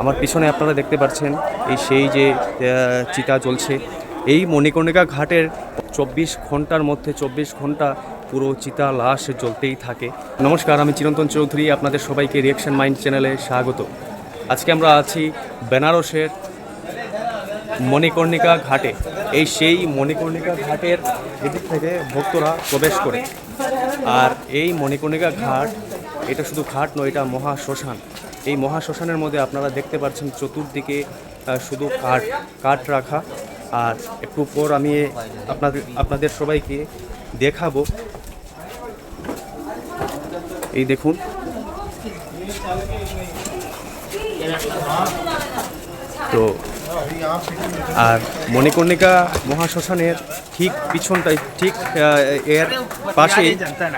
আমার পিছনে আপনারা দেখতে পাচ্ছেন এই সেই যে চিতা জ্বলছে। এই মণিকর্ণিকা ঘাটের 24 ঘন্টার মধ্যে 24 ঘন্টা পুরো চিতা লাশ জ্বলতেই থাকে। নমস্কার, আমি চিরন্তন চৌধুরী, আপনাদের সবাইকে রিয়াকশন মাইন্ড চ্যানেলে স্বাগত। আজকে আমরা আছি বেনারসের মণিকর্ণিকা ঘাটে। এই সেই মণিকর্ণিকা ঘাটের এদিক থেকে ভক্তরা প্রবেশ করে। আর এই মণিকর্ণিকা ঘাট এটা শুধু ঘাট নয়, এটা মহা শ্মশান। এই মহা শ্মশানের মধ্যে আপনারা দেখতে পাচ্ছেন চতুর্দিকে শুধু কাঠ রাখা। আর একটু পর আমি আপনাদের সবাইকে দেখাবো। এই দেখুন, তো আর মণিকর্ণিকা মহাশ্মশানের ঠিক পিছনটাই ঠিক এর পাশেই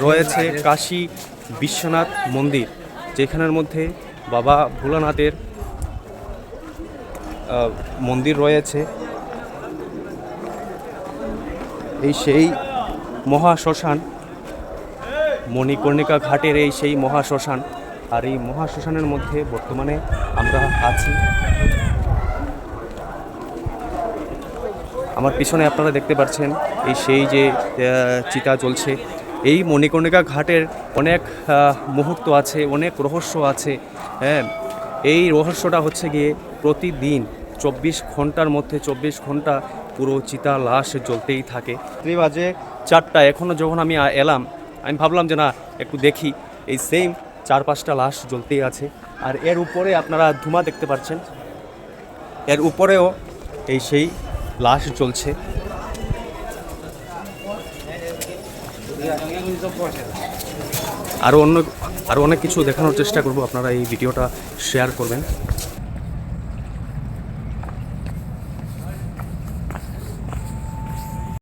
রয়েছে কাশী বিশ্বনাথ মন্দির, যেখানের মধ্যে বাবা ভোলানাথের মন্দির রয়েছে। এই সেই মহাশ্মশান, মণিকর্ণিকা ঘাটের এই সেই মহাশ্মশান। আর এই মহাশ্মশানের মধ্যে বর্তমানে আমরা আছি। আমার পিছনে আপনারা দেখতে পাচ্ছেন এই সেই যে চিতা জ্বলছে। এই মণিকর্ণিকা ঘাটের অনেক মুহূর্ত আছে, অনেক রহস্য আছে। হ্যাঁ, এই রহস্যটা হচ্ছে গিয়ে প্রতিদিন 24 ঘন্টার মধ্যে 24 ঘন্টা পুরো চিতা লাশ জ্বলতেই থাকে। বাজে 4টা, এখনও যখন আমি এলাম আমি ভাবলাম যে না একটু দেখি। এই সেম 4-5টা লাশ জ্বলতেই আছে। আর এর উপরে আপনারা ধুমা দেখতে পাচ্ছেন, এর উপরেও এই সেই লাশ জ্বলছে। আরও অনেক কিছু দেখানোর চেষ্টা করব, আপনারা এই ভিডিওটা শেয়ার করবেন।